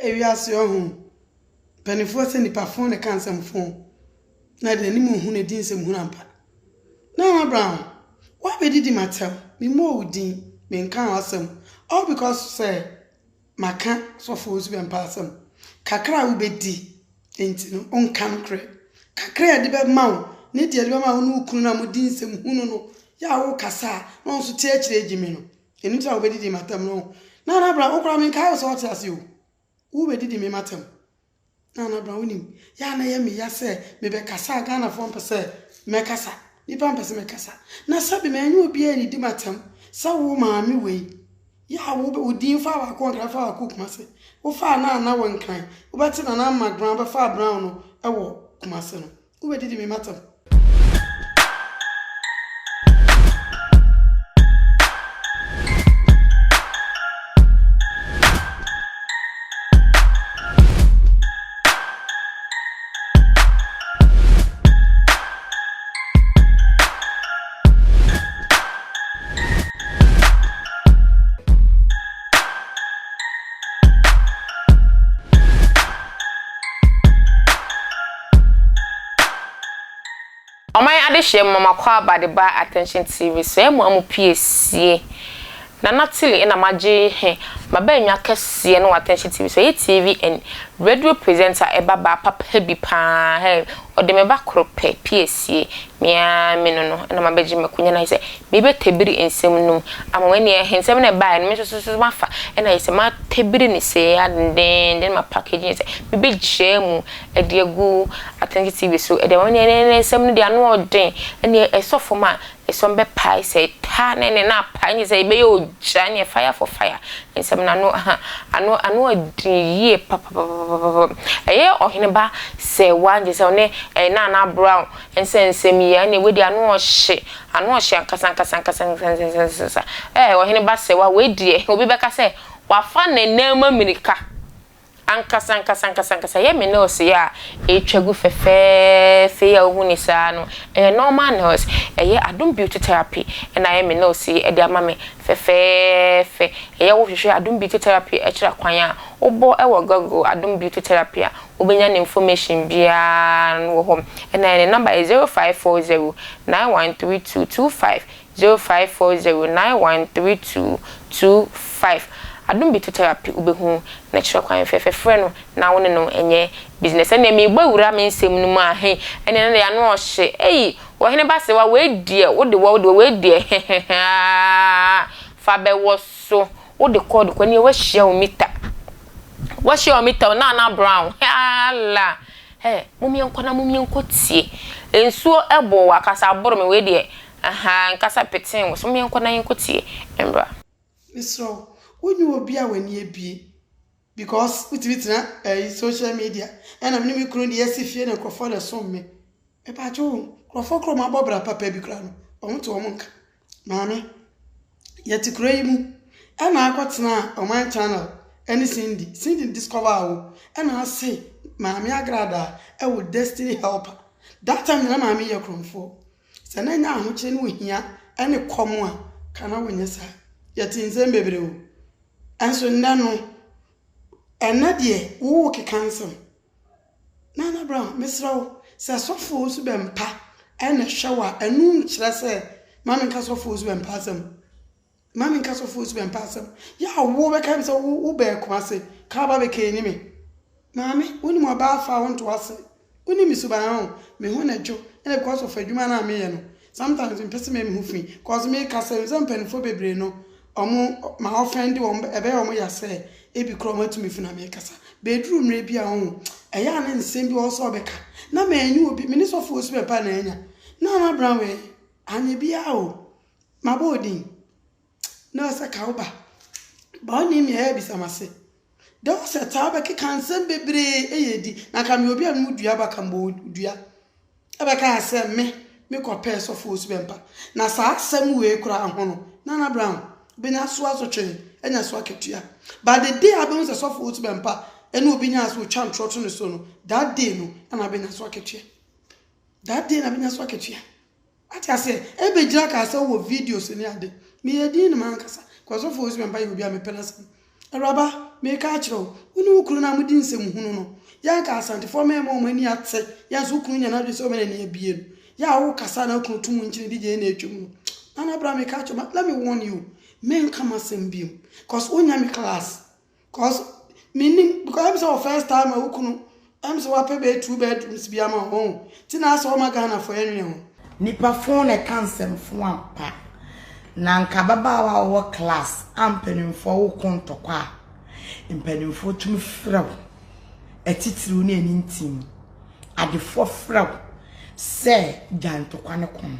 Ewiase ohun penifo se nipa fon ne kansem fon na de ni mu hu ne din sem hu nampa Naana Brown wa be didi matem me mo udin me nkan asem all because say maka so for us be asem kakra wo be di enti no onkan kre kakra de be mawo ne de be mawo no kunu na mo din sem hu no ya wo kasa no so tie kire ejimi no eni tra wo be didi matem no Naana Brown okra me nkan so ate ase o Ube didi me matem. Naana Brown unim. Ya na ye me ya se me be kasa Ghana fo mpese me kasa. Nipa mpese me kasa. Na sabi me anyu obi ani di matem. Sa wo maami wei. Ya wo be odin fa wa kontra fa wa kumase. Wo fa na wo nkan. Wo beti na Naana Brown be fa Brown no e wo kumase no. Ube didi me matem. Ase3m Aba de ba attention TV so e mo amu piesie na natili na maje maba enwa kese no attention TV so TV and radio presenter eba ba papa bi pa ode me ba krope piesie mia me no na mabaji makunya na ise me be tebiri ensem num amwani hensem na ba no me so mafa na ise ma tebiri ni se den ma packaging ise me be jemu e de agu attention TV so e de wani ensem no de anu odin ene esofo ma esombe pai say ta ne na pai ni say be yo jani fire for fire ensem na no anu adie papa Oheneba Serwaa je say ne Naana Brown ensem ya ne we di anu ohye ankasa Oheneba Serwaa we die obi beka say wafa ne nema mirika ankasa ye me no se ya etwagu fefe ya ohuni sa no normal nurse ye adom beauty therapy na ye me no se e de ama me fefe ye wo hwehwe adom beauty therapy e kira kwan a obo e wo Google adom beauty therapy a obenya na information bia no ho na the number is 0540 913225 0540 913225 adom beauty therapy ubehu na kira kwan fefe no na woni no enye business na me gbawura me nsem no ma he ene na ya no ohye Oheneba Serwaa we die wo we die fa be wo so wo de code kwa ni we hia o meter Naana Brown ala mumie nko tie ensuo ebo wakasa boro me we die nkasa petin wo so mumie nko tie embra Misro wonu obi a wani ebie because utibitina social media and am ni kro ni yesifie na krofo le so me e ba jo krofo kro ma bobra papa bi kra no omuto omunka maame yeti kro yi mu e na akotena oman channel any Cindy discover wo e na say maame agrada e wo destiny helper that time na maame ye krofo se na nya ahoche ni ohia ene komo a kana wonyesa yeti nzem bebre wo anso nano enade wo kekansom Naana Brown misrawo se sofo su bempa ene shower enu nkire se mama nka sofo su bempa asem ya wo be ka bi se wo be ko ase ka ba be ke ni me mama woni mo ba fa won to ase woni mi su ba ho me ho na dwo ene because of adwuma na me ye no sometimes in person me hu fi cause me ka se some penfo bebre no omo ma offend wo ebe omo ya say ebi kroma to me funa me kasa bedroom re bia ho eya na nsem bi wo so obeka na ma enyu obi me ni so fo be pa na enya Naana Brown we anye bia o ma bodin na se ka oba ba oni mi e bi samase de o se ta ba ke kansem bebre eyedi na ka me obi anu dua ba kan bo dua ebe ka asem me ko pe so fo be mpa na sa asem we kura ho no Naana Brown benya so asotwe enya so aketua but the day abem se so fo be mpa ene obi nya so twa ntroto ne so no that day no na benya so aketua ati ase ebe gira ka ase wo videos ni ade me yedi ni man kasa kwa so fo be mpa ye obi a me penasem Araba me ka chiro uni ukuru na mudi nsem hunu no ya ka asante fo me mo mani ate ya so ukuru nya na de so me na ebie no ya wo kasa na ukuru tumu nchire di je na etwum Naana Brown me ka chiro let me warn you men come asembiem cause onya me class cause meaning because I'm so first time ukunu I'm so happy be 2 bedrooms bi ama home ti na so ma Ghana for enwe ho nipa phone e cancel fo ampa na nka baba wa wo class ampanimfo wo kontokwa impanimfo tum fraw etitiru na eni ntim adefo fraw se jantokwa ne kon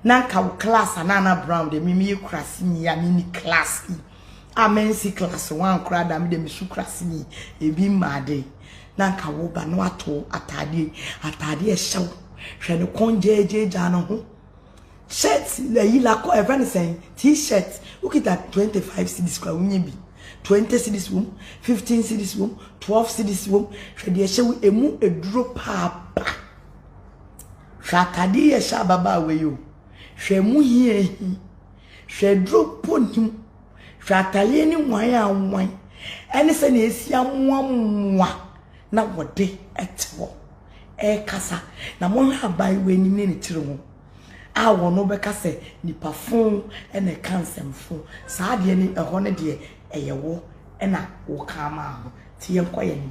na nka wo class Naana Brown de mimi class ni ya mini class amensi class 1 kra da me de misu class ni ebi made na nka wo ba no ato atade e hyew hwe ne konjeje jana ho shirt la yila ko even saying t-shirt ukita 25 cedis kwa unye bi 20 cedis wom 15 cedis wom 12 cedis wom hwe de hyew emu eduro papa atade ye sha baba we yo hwe mu hie hwe duro ponim hwe atale ni wan anwan ene se na esia mwa na wode etwo kasa na mo abai we ni ne tire ho awo no be kasa nipa fon ene kansem fon saa de ni eho ne de eyewo na wo kama ho tie nkoye ni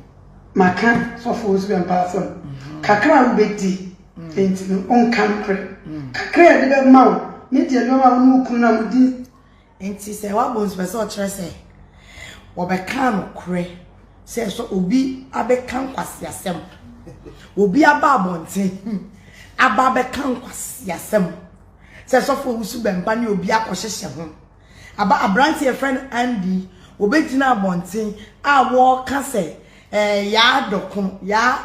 maka so for us be person kakra wo bedi enti no on kampre kakra de be mawo ne de lo ma wo ukunu na mudi enti se wa bon special o kire se wo be kan kure se so obi abekan kwase asem obi aba abonte aba bekan kwase asem se so for usu bempa ni obi akohyehye ho aba abranti friend Andy obetina abonte awo ka se ya dokun ya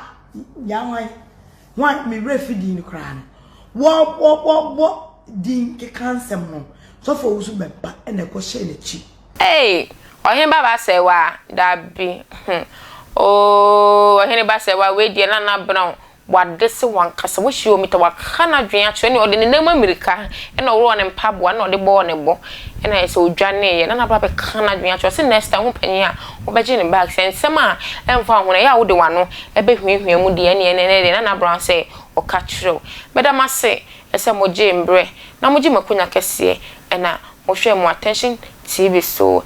wan me refidi ni kra no wo din ke kansem no so for usu bempa ene ko hye na chi Oheneba Serwaa dabi Oheneba Serwaa we die Naana Brown wadese wankasa wo hie omita wakana dwen a chwe ne ode ne nam Amerika e na wo ne mpaboa na ode bo ne bo e na ese odwane ye Naana Brown be kana dwen a chwe se next time panyi a wo beje ne bag sensem a emfa ho na ya wo de wano e be hwehwe mu de ne Naana Brown se o ka chiro bedama se ese moje mbre na moje makunya kese e na mo hwe mo attention TV so